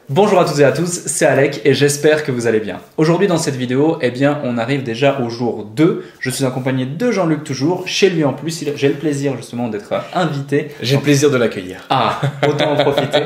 Bonjour à toutes et à tous, c'est Alec et j'espère que vous allez bien. Aujourd'hui dans cette vidéo, on arrive déjà au jour 2. Je suis accompagné de Jean-Luc toujours, chez lui en plus. J'ai le plaisir justement d'être invité. J'ai le plaisir de l'accueillir. Ah, autant en profiter.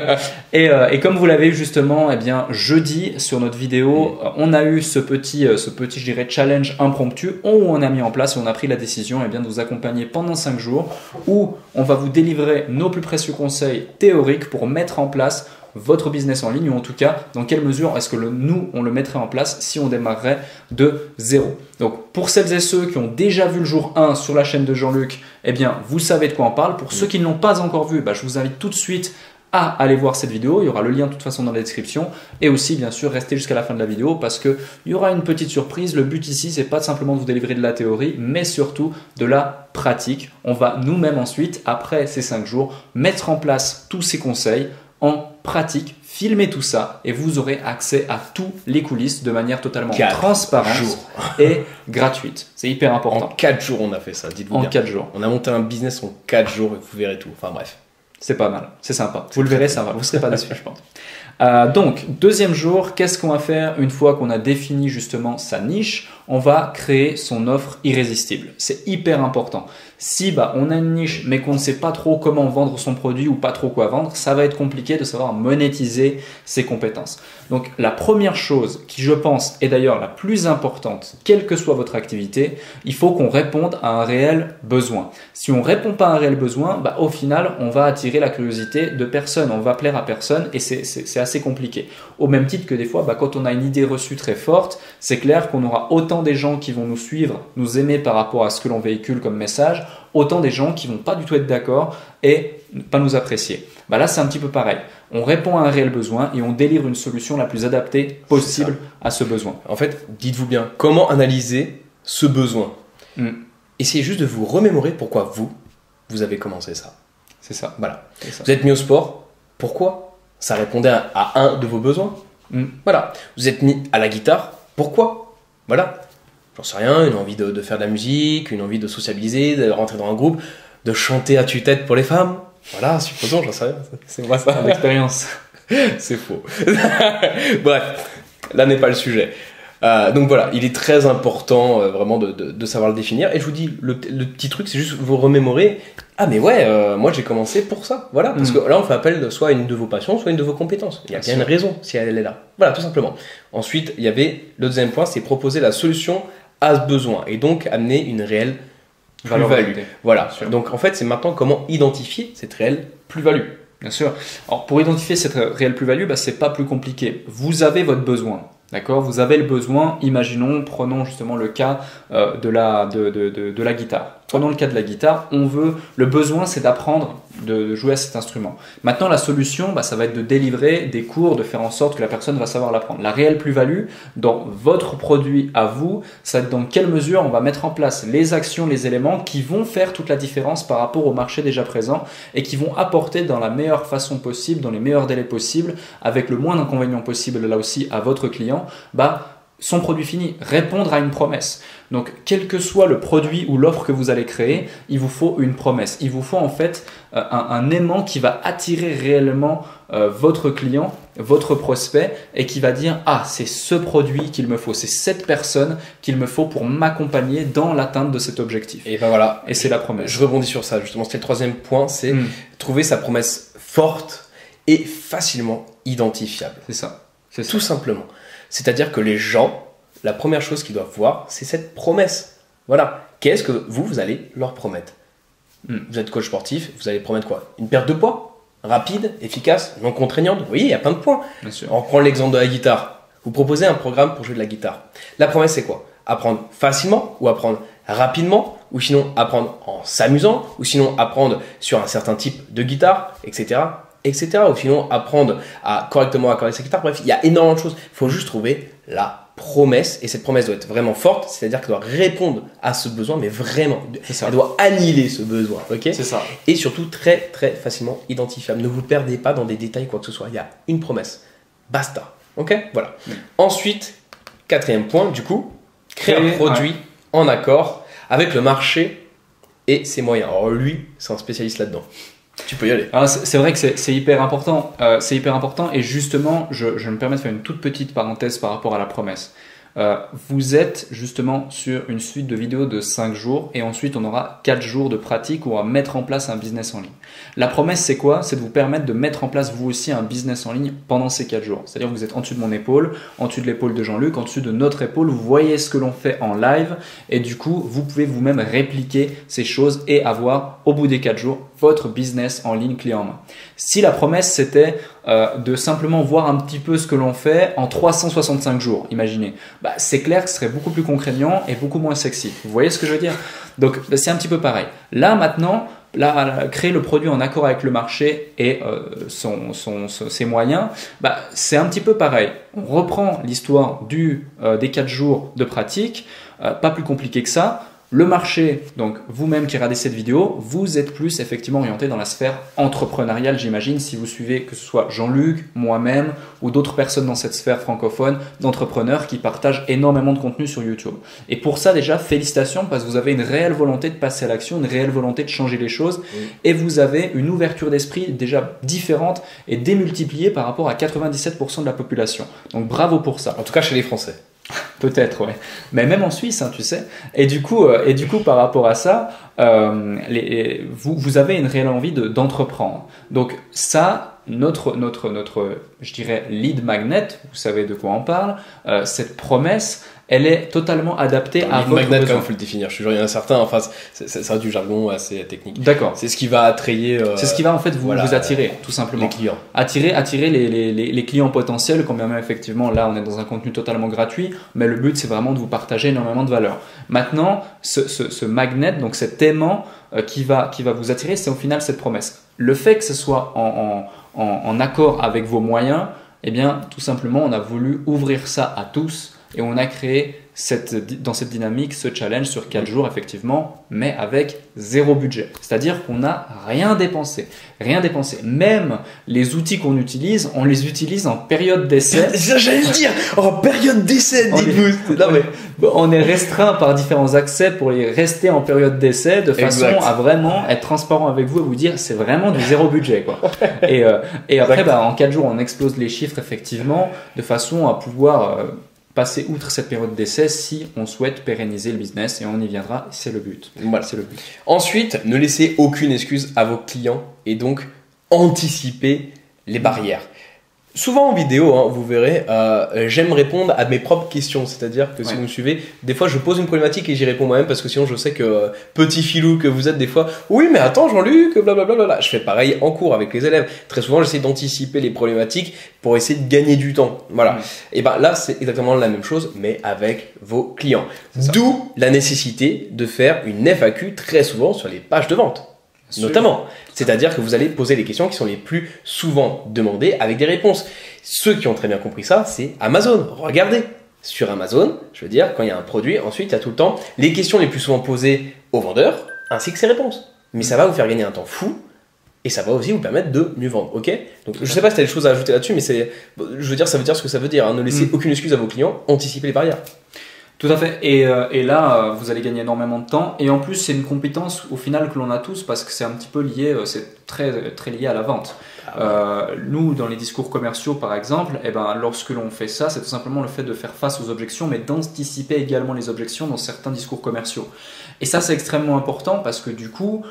Et comme vous l'avez vu justement, jeudi sur notre vidéo, on a eu ce petit, je dirais, challenge impromptu où on a mis en place et on a pris la décision de vous accompagner pendant 5 jours où on va vous délivrer nos plus précieux conseils théoriques pour mettre en place votre business en ligne, ou en tout cas dans quelle mesure est-ce que nous on le mettrait en place si on démarrerait de zéro. Donc pour celles et ceux qui ont déjà vu le jour 1 sur la chaîne de Jean-Luc, vous savez de quoi on parle. Pour ceux qui ne l'ont pas encore vu, je vous invite tout de suite à aller voir cette vidéo. Il y aura le lien de toute façon dans la description, et aussi bien sûr restez jusqu'à la fin de la vidéo parce qu'il y aura une petite surprise. Le but ici, c'est pas simplement de vous délivrer de la théorie, mais surtout de la pratique. On va nous-mêmes ensuite, après ces 5 jours, mettre en place tous ces conseils en pratique, filmer tout ça et vous aurez accès à tous les coulisses de manière totalement transparente et gratuite. C'est hyper important. En 4 jours on a fait ça, dites-vous bien. En 4 jours. On a monté un business en 4 jours et vous verrez tout. Enfin bref. C'est pas mal, c'est sympa. Vous le verrez, ça va. Vous ne serez pas déçus, je pense. Donc, deuxième jour, qu'est-ce qu'on va faire une fois qu'on a défini justement sa niche? On va créer son offre irrésistible. C'est hyper important. Si on a une niche mais qu'on ne sait pas trop comment vendre son produit ou pas trop quoi vendre, ça va être compliqué de savoir monétiser ses compétences. Donc, la première chose qui, je pense, est d'ailleurs la plus importante, quelle que soit votre activité, il faut qu'on réponde à un réel besoin. Si on ne répond pas à un réel besoin, au final, on va attirer la curiosité de personne, on va plaire à personne et c'est assez compliqué. Au même titre que des fois, quand on a une idée reçue très forte, c'est clair qu'on aura autant des gens qui vont nous suivre, nous aimer par rapport à ce que l'on véhicule comme message, autant des gens qui vont pas du tout être d'accord et pas nous apprécier. Là, c'est un petit peu pareil. On répond à un réel besoin et on délivre une solution la plus adaptée possible à ce besoin. En fait, dites-vous bien, comment analyser ce besoin? Essayez juste de vous remémorer pourquoi vous avez commencé ça. C'est ça. Voilà. C'est ça. Vous êtes mis au sport, pourquoi? Ça répondait à un de vos besoins. Voilà. Vous êtes mis à la guitare, pourquoi? Voilà. J'en sais rien, une envie de faire de la musique, une envie de sociabiliser, de rentrer dans un groupe, de chanter à tue-tête pour les femmes. Voilà, supposons, j'en sais rien. C'est moi ça. L'expérience. C'est faux. Bref, là n'est pas le sujet. Donc voilà, il est très important vraiment de savoir le définir. Et je vous dis, le petit truc, c'est juste vous remémorer. Ah mais ouais, moi j'ai commencé pour ça. Voilà, parce que là on fait appel soit à une de vos passions, soit à une de vos compétences. Il y a bien une raison si elle est là. Voilà, tout simplement. Ensuite, il y avait le deuxième point, c'est proposer la solution à ce besoin et donc amener une réelle plus-value. Voilà. Donc en fait, c'est maintenant comment identifier cette réelle plus-value. Bien sûr. Alors pour identifier cette réelle plus-value, c'est pas plus compliqué. Vous avez votre besoin. D'accord, vous avez le besoin, prenons justement le cas de la guitare. Prenons le cas de la guitare, le besoin c'est d'apprendre de jouer à cet instrument. Maintenant la solution, ça va être de délivrer des cours, de faire en sorte que la personne va savoir l'apprendre. La réelle plus-value dans votre produit à vous, ça va être dans quelle mesure on va mettre en place les actions, les éléments qui vont faire toute la différence par rapport au marché déjà présent et qui vont apporter dans la meilleure façon possible, dans les meilleurs délais possibles, avec le moins d'inconvénients possible là aussi à votre client, son produit fini, répondre à une promesse. Donc, quel que soit le produit ou l'offre que vous allez créer, il vous faut une promesse. Il vous faut en fait un aimant qui va attirer réellement votre client, votre prospect et qui va dire « Ah, c'est ce produit qu'il me faut, c'est cette personne qu'il me faut pour m'accompagner dans l'atteinte de cet objectif. » Et voilà. Et c'est la promesse. Je rebondis sur ça justement. C'était le troisième point, c'est trouver sa promesse forte et facilement identifiable. C'est ça. Tout simplement. C'est-à-dire que les gens, la première chose qu'ils doivent voir, c'est cette promesse. Voilà. Qu'est-ce que vous allez leur promettre? Vous êtes coach sportif, vous allez promettre quoi? Une perte de poids? Rapide, efficace, non contraignante? Vous voyez, il y a plein de points. Bien sûr. On prend l'exemple de la guitare. Vous proposez un programme pour jouer de la guitare. La promesse, c'est quoi? Apprendre facilement ou apprendre rapidement, ou sinon apprendre en s'amusant, ou sinon apprendre sur un certain type de guitare, etc. Ou sinon apprendre à correctement accorder sa guitare. Bref, il y a énormément de choses. Il faut juste trouver la promesse et cette promesse doit être vraiment forte, c'est-à-dire qu'elle doit répondre à ce besoin, mais vraiment, elle doit annihiler ce besoin. Okay, c'est ça. Et surtout très très facilement identifiable. Ne vous perdez pas dans des détails quoi que ce soit. Il y a une promesse. Basta. Ok, voilà. Ensuite, quatrième point, du coup, créer un produit en accord avec le marché et ses moyens. Alors lui, c'est un spécialiste là-dedans. Tu peux y aller. Alors, c'est vrai que c'est hyper important. C'est hyper important et justement, je me permets de faire une toute petite parenthèse par rapport à la promesse. Vous êtes justement sur une suite de vidéos de 5 jours et ensuite on aura 4 jours de pratique où on va mettre en place un business en ligne. La promesse c'est quoi? C'est de vous permettre de mettre en place vous aussi un business en ligne pendant ces 4 jours. C'est-à-dire que vous êtes en dessus de mon épaule, en dessus de l'épaule de Jean-Luc, en dessus de notre épaule, vous voyez ce que l'on fait en live et du coup vous pouvez vous-même répliquer ces choses et avoir au bout des 4 jours votre business en ligne clé en main. Si la promesse c'était de simplement voir un petit peu ce que l'on fait en 365 jours, imaginez, c'est clair que ce serait beaucoup plus contraignant et beaucoup moins sexy. Vous voyez ce que je veux dire? Donc c'est un petit peu pareil. Là maintenant, créer le produit en accord avec le marché et ses moyens, c'est un petit peu pareil. On reprend l'histoire des 4 jours de pratique, pas plus compliqué que ça. Le marché, donc vous-même qui regardez cette vidéo, vous êtes plus effectivement orienté dans la sphère entrepreneuriale, j'imagine, si vous suivez que ce soit Jean-Luc, moi-même ou d'autres personnes dans cette sphère francophone d'entrepreneurs qui partagent énormément de contenu sur YouTube. Et pour ça déjà, félicitations parce que vous avez une réelle volonté de passer à l'action, une réelle volonté de changer les choses et vous avez une ouverture d'esprit déjà différente et démultipliée par rapport à 97% de la population. Donc bravo pour ça. En tout cas chez les Français. Peut-être, ouais. Mais même en Suisse, tu sais. Et du coup, par rapport à ça, vous avez une réelle envie d'entreprendre. Donc ça, notre, je dirais, lead magnet, vous savez de quoi on parle, cette promesse, elle est totalement adaptée à votre magnet, besoin. quand il faut le définir. Je suis sûr, il y en a certains, enfin, ça a du jargon assez technique. D'accord. C'est ce qui va attirer. C'est ce qui va en fait vous attirer, tout simplement. Les clients. Attirer les clients potentiels, quand bien même effectivement, là, on est dans un contenu totalement gratuit, mais le but, c'est vraiment de vous partager énormément de valeur. Maintenant, ce magnet, donc cet aimant qui va vous attirer, c'est au final cette promesse. Le fait que ce soit en accord avec vos moyens, eh bien, tout simplement, on a voulu ouvrir ça à tous. Et on a créé dans cette dynamique ce challenge sur 4 jours effectivement, mais avec 0 budget. C'est-à-dire qu'on n'a rien dépensé. Rien dépensé. Même les outils qu'on utilise, on les utilise en période d'essai. J'allais le dire, en période d'essai, on est restreint par différents accès pour les rester en période d'essai de façon à vraiment être transparent avec vous et vous dire c'est vraiment du 0 budget, quoi. Et après, en 4 jours, on explose les chiffres effectivement de façon à pouvoir passer outre cette période d'essai si on souhaite pérenniser le business et on y viendra, c'est le but. Voilà. C'est le but. Ensuite, ne laissez aucune excuse à vos clients et donc anticipez les barrières. Souvent en vidéo, vous verrez, j'aime répondre à mes propres questions. C'est-à-dire que si vous me suivez, des fois je pose une problématique et j'y réponds moi-même parce que sinon je sais que petit filou que vous êtes des fois, oui mais attends Jean-Luc, blablabla. Je fais pareil en cours avec les élèves. Très souvent j'essaie d'anticiper les problématiques pour essayer de gagner du temps. Voilà. Et là c'est exactement la même chose mais avec vos clients. D'où la nécessité de faire une FAQ très souvent sur les pages de vente. Notamment, c'est-à-dire que vous allez poser les questions qui sont les plus souvent demandées avec des réponses. Ceux qui ont très bien compris ça, c'est Amazon. Regardez, sur Amazon, je veux dire, quand il y a un produit, ensuite il y a tout le temps les questions les plus souvent posées aux vendeurs, ainsi que ses réponses. Mais ça va vous faire gagner un temps fou, et ça va aussi vous permettre de mieux vendre, ok? Donc je sais pas si tu as des choses à ajouter là-dessus, mais ça veut dire ce que ça veut dire, hein. Ne laissez aucune excuse à vos clients, anticipez les barrières. Tout à fait. Et là, vous allez gagner énormément de temps. Et en plus, c'est une compétence au final que l'on a tous parce que c'est un petit peu lié, c'est très, très lié à la vente. Nous, dans les discours commerciaux, par exemple, lorsque l'on fait ça, c'est tout simplement le fait de faire face aux objections, mais d'anticiper également les objections dans certains discours commerciaux. Et ça, c'est extrêmement important parce que du coup,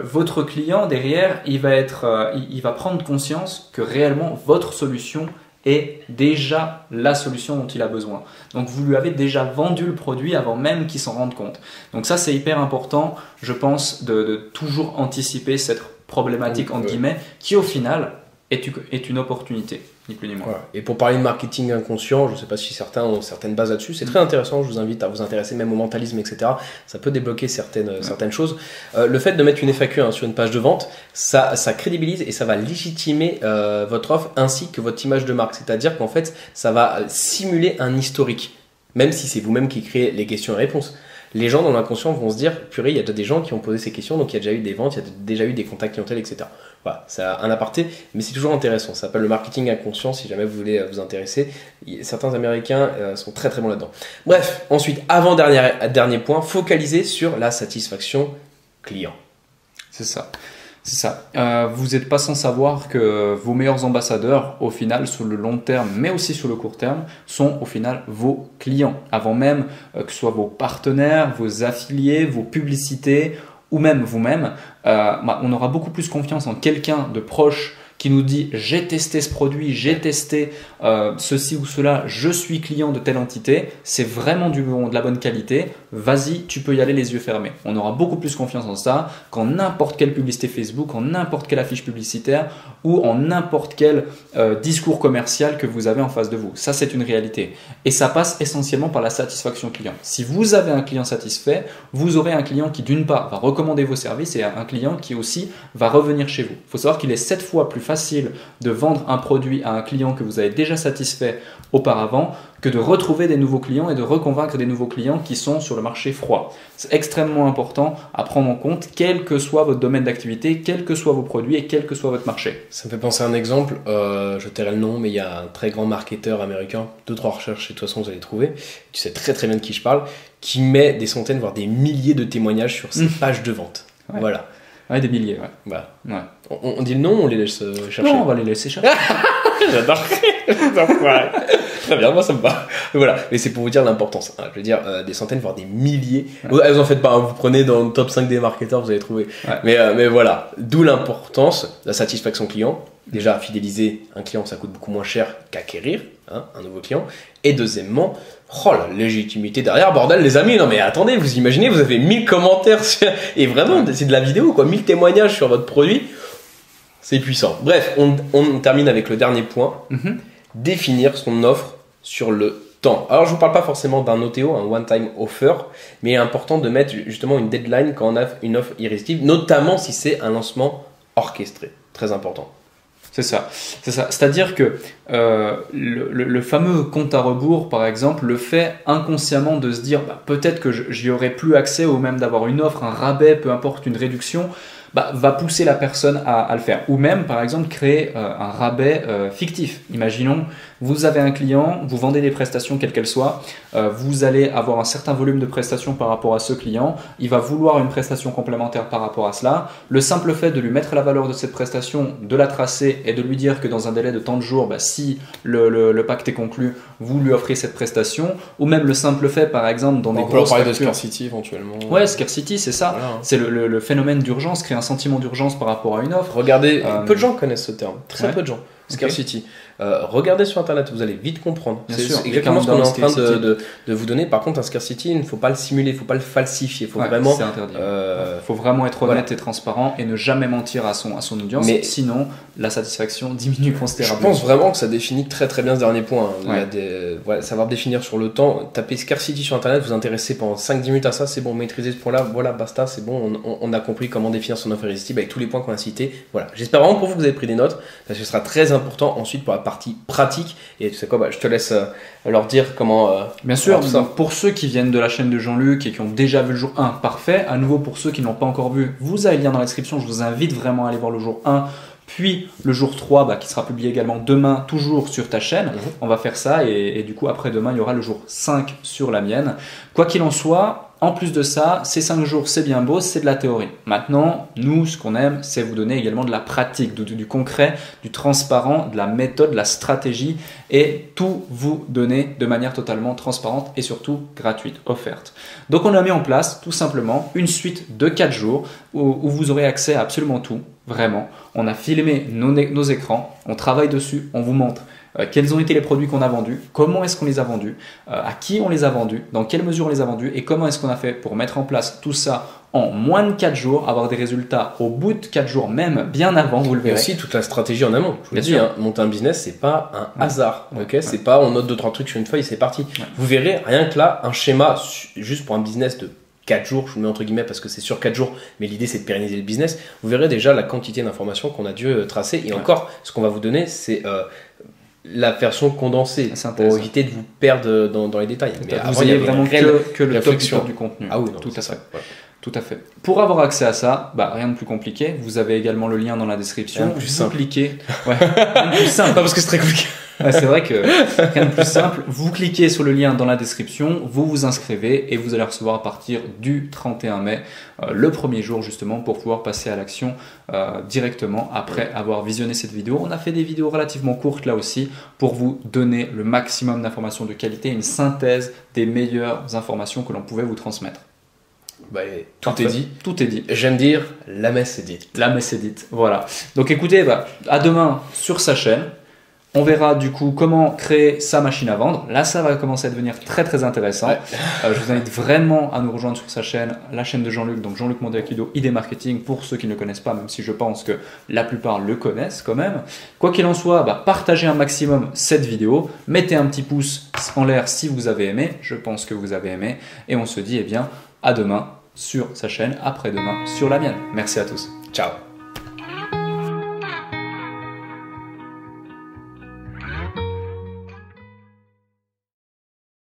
votre client derrière, il va prendre conscience que réellement votre solution est déjà la solution dont il a besoin. Donc vous lui avez déjà vendu le produit avant même qu'il s'en rende compte. Donc ça c'est hyper important, je pense, de toujours anticiper cette problématique entre guillemets qui au final est une opportunité, ni plus ni moins. Voilà. Et pour parler de marketing inconscient, je ne sais pas si certains ont certaines bases là-dessus, c'est très intéressant, je vous invite à vous intéresser même au mentalisme, etc. Ça peut débloquer certaines choses. Le fait de mettre une FAQ sur une page de vente, ça crédibilise et ça va légitimer votre offre ainsi que votre image de marque. C'est-à-dire qu'en fait, ça va simuler un historique, même si c'est vous-même qui créez les questions et réponses. Les gens dans l'inconscient vont se dire, purée, il y a déjà des gens qui ont posé ces questions, donc il y a déjà eu des ventes, il y a déjà eu des contacts clientèle, etc. Voilà, c'est un aparté, mais c'est toujours intéressant. Ça s'appelle le marketing inconscient, si jamais vous voulez vous intéresser. Certains Américains sont très très bons là-dedans. Bref, ensuite, avant-dernier point, focaliser sur la satisfaction client. C'est ça. C'est ça. Vous n'êtes pas sans savoir que vos meilleurs ambassadeurs, au final, sur le long terme, mais aussi sur le court terme, sont au final vos clients. Avant même que ce soit vos partenaires, vos affiliés, vos publicités ou même vous-même, on aura beaucoup plus confiance en quelqu'un de proche qui nous dit j'ai testé ce produit, j'ai testé ceci ou cela, je suis client de telle entité, c'est vraiment de la bonne qualité, vas-y, tu peux y aller les yeux fermés. On aura beaucoup plus confiance en ça qu'en n'importe quelle publicité Facebook, en n'importe quelle affiche publicitaire ou en n'importe quel discours commercial que vous avez en face de vous. Ça, c'est une réalité. Et ça passe essentiellement par la satisfaction client. Si vous avez un client satisfait, vous aurez un client qui, d'une part, va recommander vos services et un client qui aussi va revenir chez vous. Il faut savoir qu'il est 7 fois plus facile de vendre un produit à un client que vous avez déjà satisfait auparavant que de retrouver des nouveaux clients et de reconvaincre des nouveaux clients qui sont sur le marché froid. C'est extrêmement important à prendre en compte, quel que soit votre domaine d'activité, quels que soient vos produits et quel que soit votre marché. Ça me fait penser à un exemple, je tairai le nom, mais il y a un très grand marketeur américain, 2-3 recherches et de toute façon vous allez trouver, tu sais très très bien de qui je parle, qui met des centaines voire des milliers de témoignages sur ses pages de vente. Ouais. Voilà. Ouais, des milliers, ouais. Voilà. Ouais. On dit le nom ou on les laisse chercher? Non, on va les laisser chercher. J'adore. Ouais. Très bien, moi ça me va. Voilà, mais c'est pour vous dire l'importance. Je veux dire, des centaines, voire des milliers. Ouais. Vous en faites pas, vous prenez dans le top 5 des marketeurs, vous allez trouver. Ouais. Mais voilà, d'où l'importance, la satisfaction client. Déjà, fidéliser un client, ça coûte beaucoup moins cher qu'acquérir un nouveau client. Et deuxièmement, la légitimité derrière, bordel les amis, non mais attendez, vous imaginez, vous avez 1000 commentaires, et vraiment, c'est de la vidéo, quoi, 1000 témoignages sur votre produit. C'est puissant. Bref, on termine avec le dernier point. Définir son offre sur le temps. Alors, je ne vous parle pas forcément d'un OTO, un one-time offer, mais il est important de mettre justement une deadline quand on a une offre irrésistible, notamment si c'est un lancement orchestré. Très important. C'est ça. C'est-à-dire que le fameux compte à rebours, par exemple, le fait inconsciemment de se dire peut-être que j'y aurai plus accès, ou même d'avoir une offre, un rabais, peu importe, une réduction, va pousser la personne à le faire. Ou même, par exemple, créer un rabais fictif. Imaginons, vous avez un client, vous vendez des prestations quelles qu'elles soient, vous allez avoir un certain volume de prestations par rapport à ce client, il va vouloir une prestation complémentaire par rapport à cela. Le simple fait de lui mettre la valeur de cette prestation, de la tracer et de lui dire que dans un délai de tant de jours, si le pacte est conclu, vous lui offrez cette prestation, ou même le simple fait, par exemple, dans des grosses factures. On peut parler de scarcity éventuellement. Ouais, scarcity, c'est ça. Voilà. C'est le phénomène d'urgence, créer un sentiment d'urgence par rapport à une offre. Regardez, peu de gens connaissent ce terme, très peu de gens. Scarcity. Regardez sur internet, vous allez vite comprendre. C'est exactement ce qu'on est en train de vous donner. Par contre, un scarcity, il ne faut pas le simuler, il ne faut pas le falsifier. Il faut vraiment. C'est interdit. Faut vraiment être honnête et transparent et ne jamais mentir à son audience. Mais sinon, la satisfaction diminue considérablement. Je pense vraiment que ça définit très très bien ce dernier point. Savoir définir sur le temps. Tapez scarcity sur internet, vous intéressez pendant 5-10 minutes à ça, c'est bon, maîtrisez ce point-là, voilà, basta, c'est bon, on a compris comment définir son offre irrésistible avec tous les points qu'on a cités. Voilà. J'espère vraiment pour vous que vous avez pris des notes, parce que ce sera très important ensuite pour la partie pratique. Et tu sais quoi, je te laisse leur dire comment. Bien sûr, pour ceux qui viennent de la chaîne de Jean-Luc et qui ont déjà vu le jour 1, parfait. À nouveau, pour ceux qui ne l'ont pas encore vu, vous avez le lien dans la description. Je vous invite vraiment à aller voir le jour 1. Puis le jour 3 qui sera publié également demain, toujours sur ta chaîne. On va faire ça et du coup après demain il y aura le jour 5 sur la mienne. Quoi qu'il en soit, en plus de ça, ces 5 jours c'est bien beau, c'est de la théorie. Maintenant, nous ce qu'on aime c'est vous donner également de la pratique, du concret, du transparent, de la méthode, de la stratégie et tout vous donner de manière totalement transparente et surtout gratuite, offerte. Donc on a mis en place tout simplement une suite de 4 jours où vous aurez accès à absolument tout. Vraiment, on a filmé nos écrans, on travaille dessus, on vous montre quels ont été les produits qu'on a vendus, comment est-ce qu'on les a vendus, à qui on les a vendus, dans quelle mesure on les a vendus et comment est-ce qu'on a fait pour mettre en place tout ça en moins de 4 jours, avoir des résultats au bout de 4 jours, même bien avant, vous le verrez. Et aussi toute la stratégie en amont. Je vous le dis, monter un business, c'est pas un hasard. C'est pas on note 2-3 trucs sur une feuille, c'est parti. Vous verrez, rien que là, un schéma juste pour un business de 4 jours, je vous mets entre guillemets parce que c'est sur 4 jours, mais l'idée c'est de pérenniser le business. Vous verrez déjà la quantité d'informations qu'on a dû tracer. Et encore, ce qu'on va vous donner, c'est la version condensée pour éviter de vous perdre dans les détails. Mais vous ayez vraiment que le top du contenu. Ah oui, non, tout à fait. Ouais. Tout à fait. Pour avoir accès à ça, rien de plus compliqué. Vous avez également le lien dans la description. Rien de plus simple. Cliquez. Rien de plus simple. Pas parce que c'est très compliqué. Ouais, c'est vrai que rien de plus simple. Vous cliquez sur le lien dans la description, vous vous inscrivez et vous allez recevoir à partir du 31 mai, le premier jour justement, pour pouvoir passer à l'action directement après avoir visionné cette vidéo. On a fait des vidéos relativement courtes là aussi pour vous donner le maximum d'informations de qualité, une synthèse des meilleures informations que l'on pouvait vous transmettre. Bah, tout est dit. Tout est dit. J'aime dire, la messe est dite. La messe est dite, voilà. Donc écoutez, à demain sur sa chaîne. On verra du coup comment créer sa machine à vendre. Là, ça va commencer à devenir très très intéressant. Ouais. Je vous invite vraiment à nous rejoindre sur sa chaîne, la chaîne de Jean-Luc, donc Jean-Luc Mondé-Akido, ID Marketing, pour ceux qui ne le connaissent pas, même si je pense que la plupart le connaissent quand même. Quoi qu'il en soit, partagez un maximum cette vidéo, mettez un petit pouce en l'air si vous avez aimé, je pense que vous avez aimé, et on se dit à demain sur sa chaîne, après-demain sur la mienne. Merci à tous. Ciao.